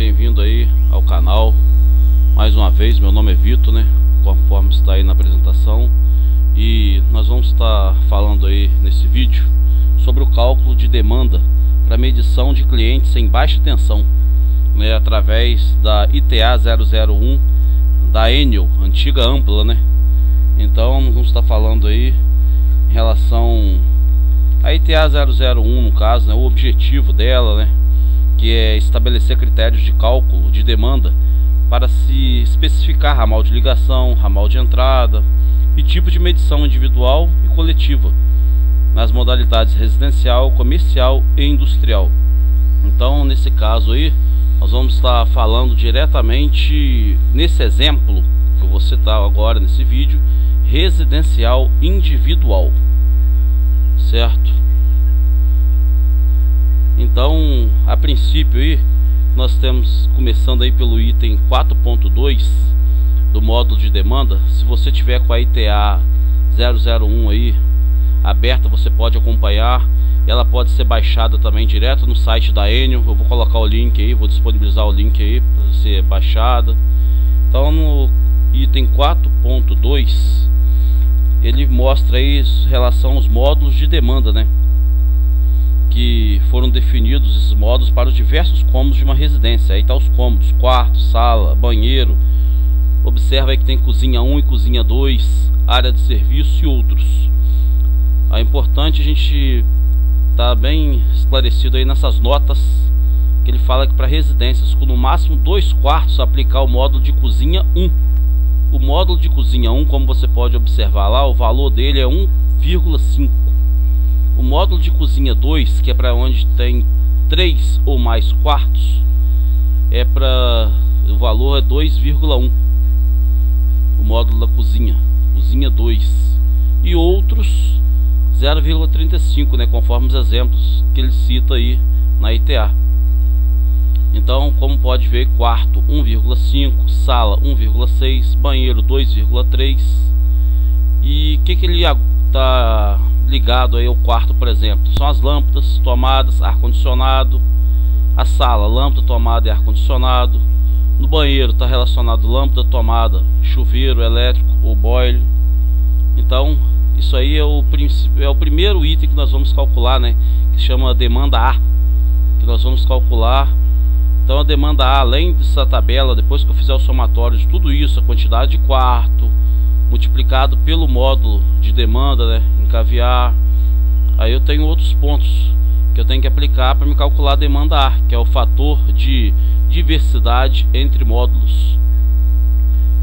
bem-vindo aí ao canal. Mais uma vez, meu nome é Vitor, né? Conforme está aí na apresentação. E nós vamos estar falando aí nesse vídeo sobre o cálculo de demanda para medição de clientes em baixa tensão, né? Através da ITA 001 da Enel, antiga Ampla, né? Então nós vamos estar falando aí em relação à ITA 001, no caso, né? O objetivo dela, né? Que é estabelecer critérios de cálculo de demanda para se especificar ramal de ligação, ramal de entrada e tipo de medição individual e coletiva nas modalidades residencial, comercial e industrial. Então, nesse caso aí, nós vamos estar falando diretamente nesse exemplo que eu vou citar agora nesse vídeo, residencial individual, certo? Então, a princípio aí, nós temos começando aí pelo item 4.2 do módulo de demanda. Se você tiver com a ITA 001 aí aberta, você pode acompanhar. Ela pode ser baixada também direto no site da Enel. Eu vou colocar o link aí, vou disponibilizar o link aí para ser baixada. Então, no item 4.2 ele mostra aí em relação aos módulos de demanda, né? Que foram definidos esses módulos para os diversos cômodos de uma residência. Aí tá os cômodos: quarto, sala, banheiro. Observa aí que tem cozinha 1 e cozinha 2, área de serviço e outros. É importante a gente tá bem esclarecido aí nessas notas, que ele fala que para residências com no máximo 2 quartos aplicar o módulo de cozinha 1. O módulo de cozinha 1, como você pode observar lá, o valor dele é 1,5. O módulo de cozinha 2, que é para onde tem 3 ou mais quartos, o valor é 2,1. O módulo da cozinha 2, e outros 0,35, né, conforme os exemplos que ele cita aí na ITA. Então, como pode ver, quarto 1,5, sala 1,6, banheiro 2,3. E o que ele está ligado aí ao quarto, por exemplo? São as lâmpadas, tomadas, ar-condicionado. A sala, lâmpada, tomada e ar-condicionado. No banheiro está relacionado lâmpada, tomada, chuveiro elétrico ou boiler. Então, isso aí é o primeiro item que nós vamos calcular, né? Que se chama demanda A, que nós vamos calcular. Então, a demanda A, além dessa tabela, depois que eu fizer o somatório de tudo isso, a quantidade de quarto multiplicado pelo módulo de demanda, né, em caviar, aí eu tenho outros pontos que eu tenho que aplicar para me calcular a demanda A, que é o fator de diversidade entre módulos.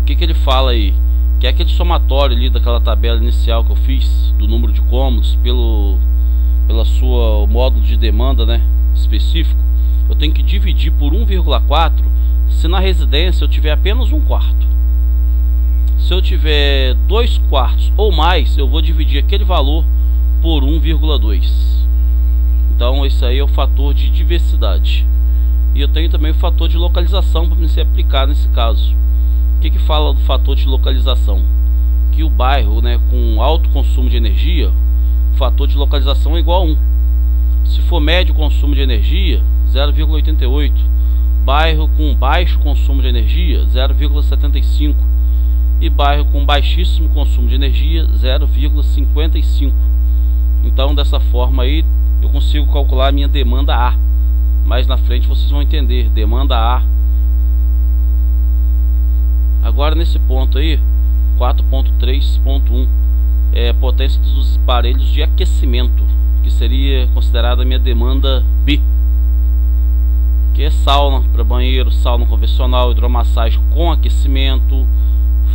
O que ele fala aí? Que é aquele somatório ali daquela tabela inicial que eu fiz do número de cômodos pela sua módulo de demanda, né, específico. Eu tenho que dividir por 1,4 se na residência eu tiver apenas um quarto. Se eu tiver 2 quartos ou mais, eu vou dividir aquele valor por 1,2. Então esse aí é o fator de diversidade. E eu tenho também o fator de localização para se aplicar nesse caso. O que fala do fator de localização? Que o bairro, né, com alto consumo de energia, o fator de localização é igual a 1. Se for médio consumo de energia, 0,88. Bairro com baixo consumo de energia, 0,75. E bairro com baixíssimo consumo de energia, 0,55. Então, dessa forma aí, eu consigo calcular a minha demanda A. Mais na frente vocês vão entender, demanda A. Agora nesse ponto aí, 4.3.1, é potência dos aparelhos de aquecimento, que seria considerada a minha demanda B, que é sauna para banheiro, sauna convencional, hidromassagem com aquecimento,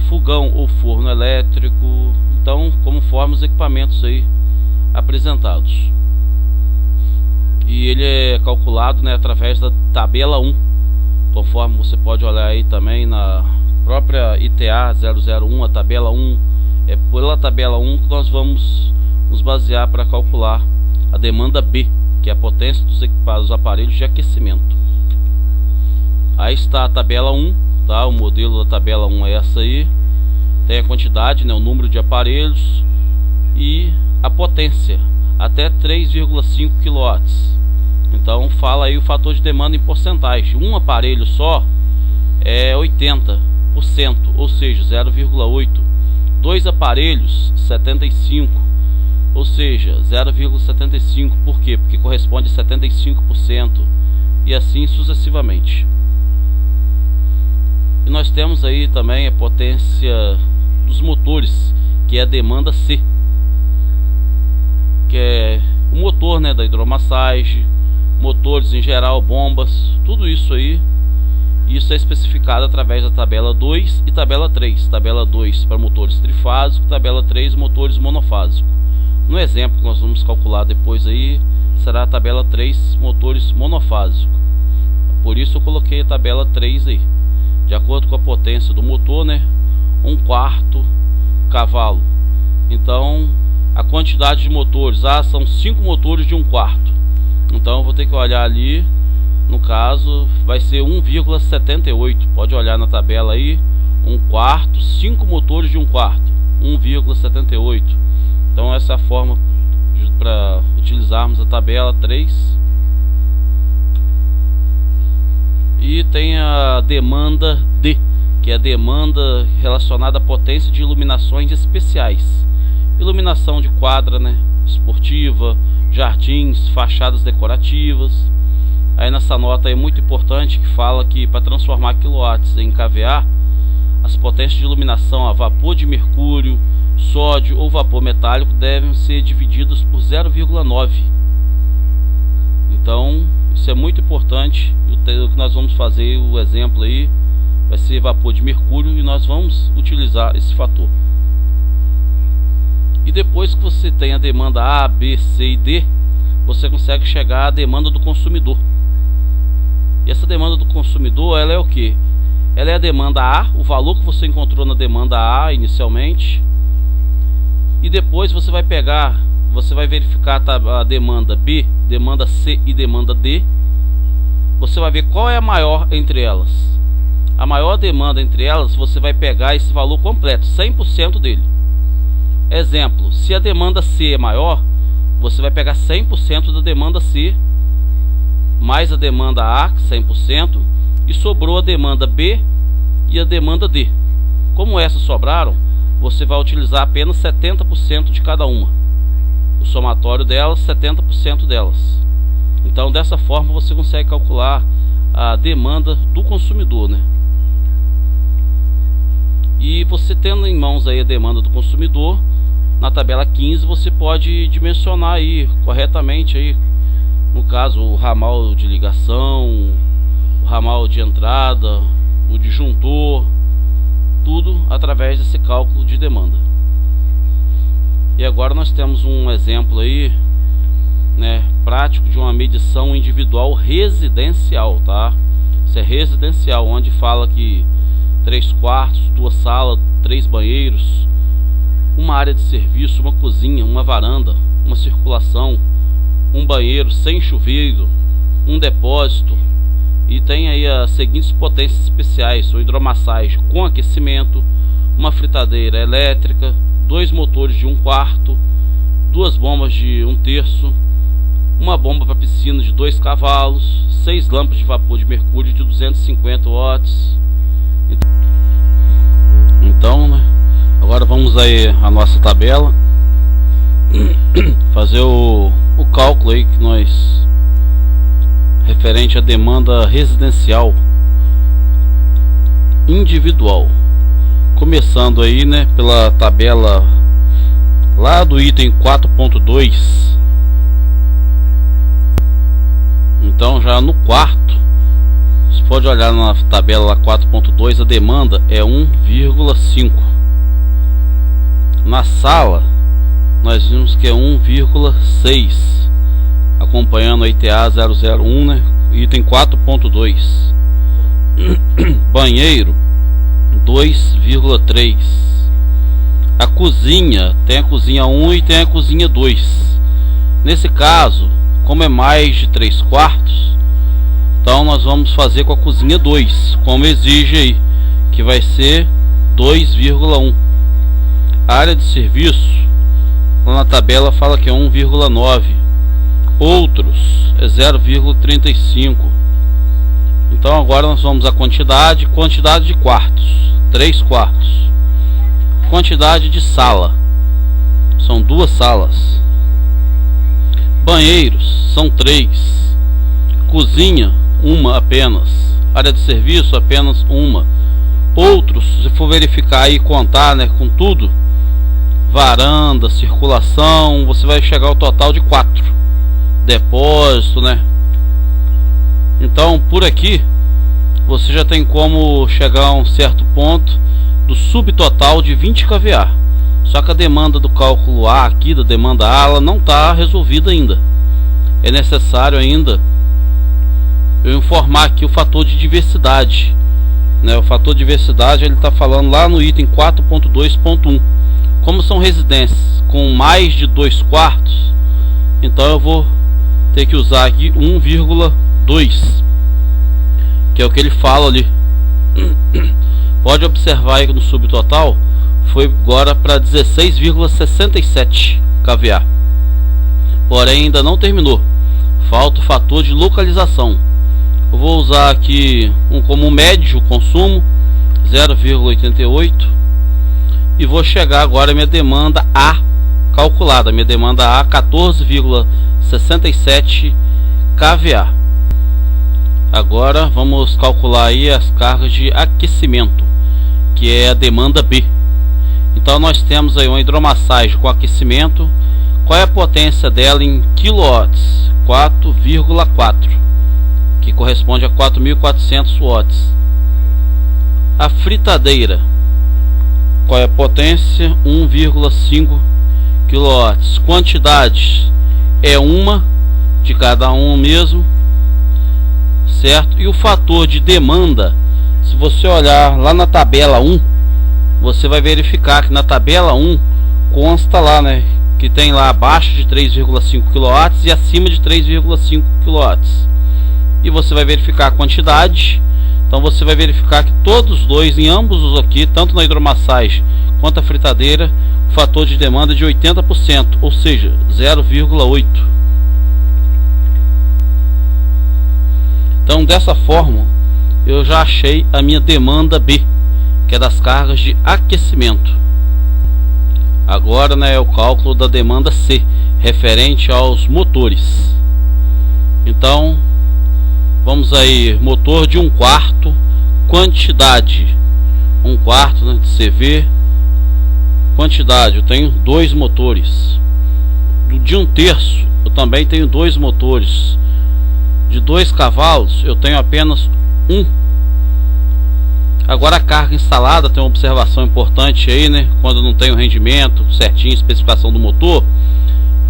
fogão ou forno elétrico. Então, conforme os equipamentos aí apresentados. E ele é calculado, né, através da tabela 1, conforme você pode olhar aí também na própria ITA 001, a tabela 1. É pela tabela 1 que nós vamos nos basear para calcular a demanda B, que é a potência dos aparelhos de aquecimento. Aí está a tabela 1, tá? O modelo da tabela 1 é essa aí. Tem a quantidade, né, o número de aparelhos e a potência, até 3,5 kW. Então fala aí o fator de demanda em porcentagem. Um aparelho só é 80%, ou seja, 0,8. Dois aparelhos, 75%, ou seja, 0,75. Por quê? Porque corresponde a 75%, e assim sucessivamente. E nós temos aí também a potência dos motores, que é a demanda C, que é o motor, né, da hidromassagem, motores em geral, bombas, tudo isso aí. Isso é especificado através da tabela 2 e tabela 3. Tabela 2 para motores trifásicos, tabela 3 motores monofásicos. No exemplo que nós vamos calcular depois aí, será a tabela 3 motores monofásicos. Por isso eu coloquei a tabela 3 aí. De acordo com a potência do motor, né, 1/4 cavalo. Então a quantidade de motores, são 5 motores de 1/4. Então eu vou ter que olhar ali, no caso vai ser 1,78. Pode olhar na tabela aí, 1/4, 5 motores de 1/4, 1,78. Então essa é a forma para utilizarmos a tabela 3. E tem a demanda D, que é a demanda relacionada à potência de iluminações especiais. Iluminação de quadra, né, esportiva, jardins, fachadas decorativas. Aí nessa nota é muito importante que fala que para transformar quilowatts em kVA, as potências de iluminação a vapor de mercúrio, sódio ou vapor metálico devem ser divididas por 0,9. Então isso é muito importante. O que nós vamos fazer, o exemplo aí vai ser vapor de mercúrio, e nós vamos utilizar esse fator. E depois que você tem a demanda A, B, C e D, você consegue chegar à demanda do consumidor. E essa demanda do consumidor, ela é o que? Ela é a demanda A, o valor que você encontrou na demanda A inicialmente, e depois você vai pegar, você vai verificar a demanda B, demanda C e demanda D. Você vai ver qual é a maior entre elas. A maior demanda entre elas, você vai pegar esse valor completo, 100% dele. Exemplo, se a demanda C é maior, você vai pegar 100% da demanda C, mais a demanda A, 100%, e sobrou a demanda B e a demanda D. Como essas sobraram, você vai utilizar apenas 70% de cada uma. O somatório delas, 70% delas. Então dessa forma você consegue calcular a demanda do consumidor, né? E você tendo em mãos aí a demanda do consumidor, na tabela 15 você pode dimensionar aí corretamente aí, no caso o ramal de ligação, o ramal de entrada, o disjuntor, tudo através desse cálculo de demanda. E agora nós temos um exemplo aí, né, prático de uma medição individual residencial, tá? Isso é residencial, onde fala que 3 quartos, 2 salas, 3 banheiros, uma área de serviço, uma cozinha, uma varanda, uma circulação, um banheiro sem chuveiro, um depósito, e tem aí as seguintes potências especiais: uma hidromassagem com aquecimento, uma fritadeira elétrica, 2 motores de 1/4, 2 bombas de 1/3, uma bomba para piscina de 2 cavalos, 6 lâmpadas de vapor de mercúrio de 250 watts. Então, né, agora vamos aí a nossa tabela, fazer o cálculo aí que nós, referente à demanda residencial individual, começando aí, né, pela tabela lá do item 4.2. Então já no quarto, você pode olhar na tabela lá 4.2, a demanda é 1,5. Na sala nós vimos que é 1,6, acompanhando a ITA 001, né, item 4.2. Banheiro 2,3. A cozinha, tem a cozinha 1 e tem a cozinha 2. Nesse caso, como é mais de 3 quartos, então nós vamos fazer com a cozinha 2, como exige aí, que vai ser 2,1. A área de serviço, lá na tabela fala que é 1,9. outros é 0,35. Então agora nós vamos a quantidade de quartos, 3 quartos. Quantidade de sala, são 2 salas. Banheiros, são 3. Cozinha, 1 apenas. Área de serviço, apenas 1. Outros, se for verificar e contar, né, com tudo, varanda, circulação, você vai chegar ao total de 4. Depósito, né? Então por aqui você já tem como chegar a um certo ponto do subtotal de 20 kVA. Só que a demanda do cálculo A aqui, da demanda A, ela não está resolvida ainda. É necessário ainda eu informar aqui o fator de diversidade, né? O fator de diversidade ele está falando lá no item 4.2.1. Como são residências com mais de 2 quartos, então eu vou ter que usar aqui 1,2, que é o que ele fala ali. Pode observar aí que no subtotal foi agora para 16,67 kVA. Porém ainda não terminou, falta o fator de localização. Eu vou usar aqui como médio consumo 0,88 e vou chegar agora a minha demanda A calculada. Minha demanda A 14,67 kVA. Agora vamos calcular aí as cargas de aquecimento, que é a demanda B. Então nós temos aí uma hidromassagem com aquecimento. Qual é a potência dela em quilowatts? 4,4, que corresponde a 4.400 watts. A fritadeira, qual é a potência? 1,5 kW. Quantidade é 1 de cada um mesmo, certo? E o fator de demanda, se você olhar lá na tabela 1, você vai verificar que na tabela 1 consta lá, né, que tem lá abaixo de 3,5 kW e acima de 3,5 kW. E você vai verificar a quantidade. Então você vai verificar que todos os dois, em ambos os aqui, tanto na hidromassagem quanto a fritadeira, o fator de demanda é de 80%, ou seja, 0,8. Então dessa forma eu já achei a minha demanda B, que é das cargas de aquecimento. Agora, né, é o cálculo da demanda C, referente aos motores. Então vamos aí, motor de 1 quarto, quantidade 1 quarto, né, de CV. Quantidade, eu tenho 2 motores. De 1/3 eu também tenho 2 motores. De 2 cavalos eu tenho apenas 1. Agora a carga instalada, tem uma observação importante aí, né? Quando não tem o rendimento certinho, especificação do motor,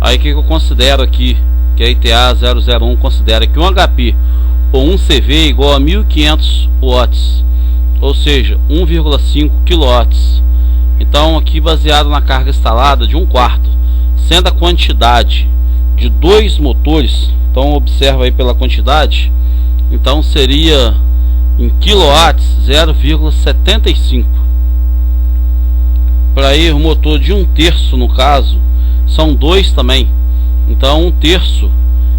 aí que eu considero aqui, que a ITA 001 considera que um HP ou um CV é igual a 1500 watts, ou seja, 1,5 kW. Então aqui baseado na carga instalada de 1 quarto, sendo a quantidade de 2 motores, então observa aí pela quantidade, então seria em quilowatts 0,75. Para ir o motor de 1/3, no caso, são 2 também. Então 1/3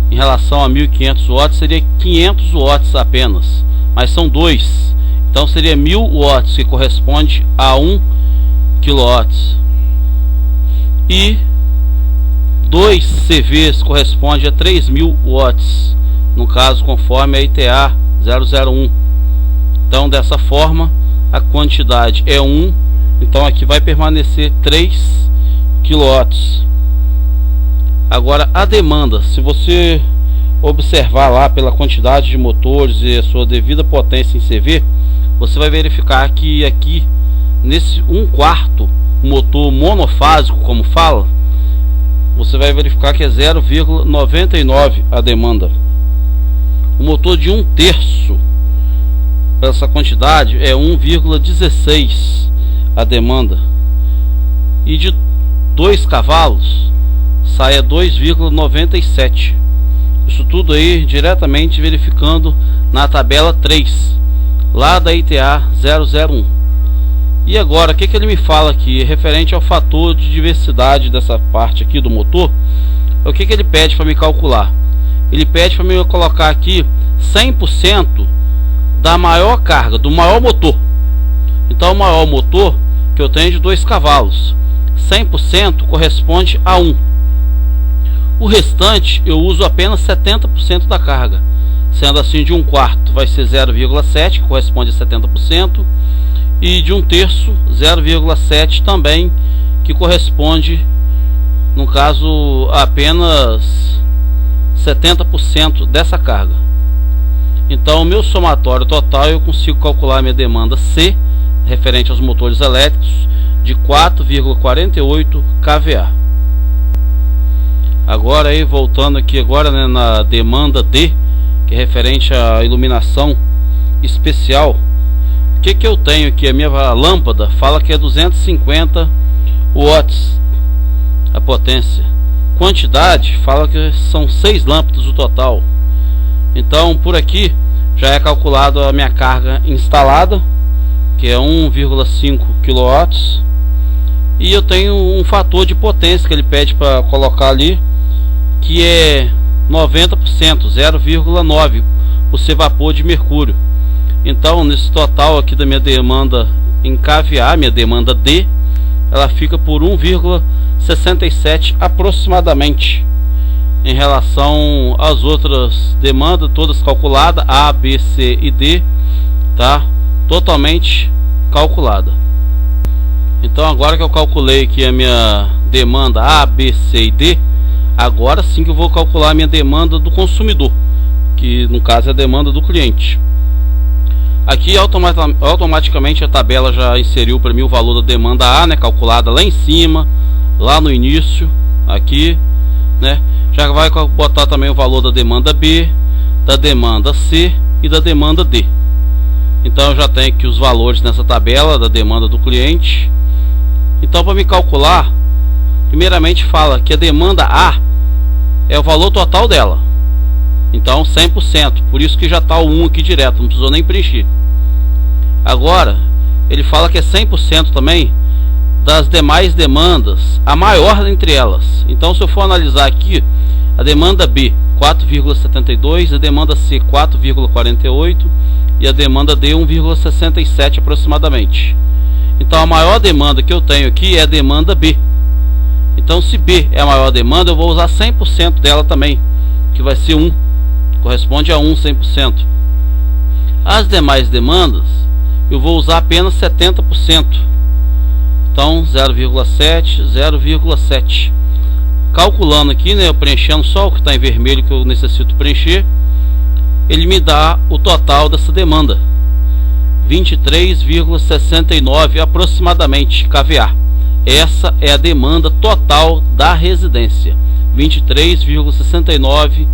em relação a 1500 watts seria 500 watts apenas, mas são 2, então seria 1000 watts, que corresponde a 1 kW. E 2 CVs corresponde a 3000 watts, no caso conforme a ITA 001. Então dessa forma a quantidade é 1, então aqui vai permanecer 3 kW. Agora a demanda, se você observar lá pela quantidade de motores e a sua devida potência em CV, você vai verificar que aqui nesse 1 quarto motor monofásico, como fala, você vai verificar que é 0,99 a demanda. O motor de 1/3, essa quantidade é 1,16 a demanda, e de 2 cavalos sai a 2,97. Isso tudo aí diretamente verificando na tabela 3 lá da ITA 001. E agora o que ele me fala aqui referente ao fator de diversidade dessa parte aqui do motor? o que ele pede para me calcular? Ele pede para me colocar aqui 100% da maior carga, do maior motor. Então o maior motor que eu tenho é de 2 cavalos, 100% corresponde a 1. O restante eu uso apenas 70% da carga, sendo assim de 1/4 vai ser 0,7, que corresponde a 70%, e de 1/3 0,7 também, que corresponde, no caso, a apenas 70% dessa carga. Então o meu somatório total eu consigo calcular a minha demanda C, referente aos motores elétricos, de 4,48 kVA. Agora aí, voltando aqui agora, né, na demanda D, que é referente à iluminação especial. O que eu tenho aqui? A minha lâmpada fala que é 250 watts a potência. Quantidade fala que são 6 lâmpadas o total. Então por aqui já é calculado a minha carga instalada, que é 1,5 kW, e eu tenho um fator de potência que ele pede para colocar ali, que é 90%, 0,9 por ser vapor de mercúrio. Então nesse total aqui da minha demanda em kVA, minha demanda D, ela fica por 1,67 aproximadamente, em relação às outras demandas todas calculadas, A, B, C e D, tá totalmente calculada. Então agora que eu calculei aqui a minha demanda A, B, C e D, agora sim que eu vou calcular a minha demanda do consumidor, que no caso é a demanda do cliente. Aqui automaticamente a tabela já inseriu para mim o valor da demanda A, né, calculada lá em cima, lá no início, aqui, né. Já vai botar também o valor da demanda B, da demanda C e da demanda D. Então eu já tenho aqui os valores nessa tabela da demanda do cliente. Então para me calcular, primeiramente fala que a demanda A é o valor total dela, então 100%, por isso que já está o 1 aqui direto, não precisou nem preencher. Agora ele fala que é 100% também das demais demandas, a maior entre elas. Então se eu for analisar aqui, a demanda B 4,72, a demanda C 4,48 e a demanda D 1,67 aproximadamente. Então a maior demanda que eu tenho aqui é a demanda B. Então se B é a maior demanda, eu vou usar 100% dela também, que vai ser 1, corresponde a 1, 100%. As demais demandas eu vou usar apenas 70%, então 0,7, 0,7. Calculando aqui, né, eu preenchendo só o que está em vermelho que eu necessito preencher, ele me dá o total dessa demanda, 23,69 aproximadamente kVA. Essa é a demanda total da residência, 23,69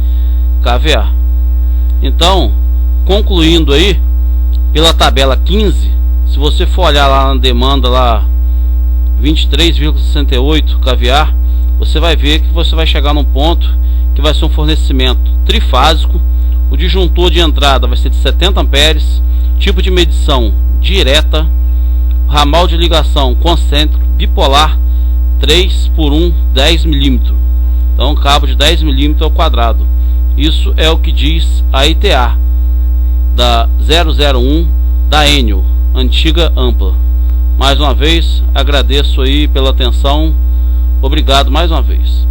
kVA. Então, concluindo aí, pela tabela 15, se você for olhar lá na demanda lá 23,68 kVA, você vai ver que você vai chegar num ponto que vai ser um fornecimento trifásico. O disjuntor de entrada vai ser de 70 amperes, tipo de medição direta, ramal de ligação concêntrico bipolar 3x1 10 mm, então um cabo de 10 mm ao quadrado. Isso é o que diz a ITA da 001 da Enel, antiga Ampla. Mais uma vez agradeço aí pela atenção, obrigado mais uma vez.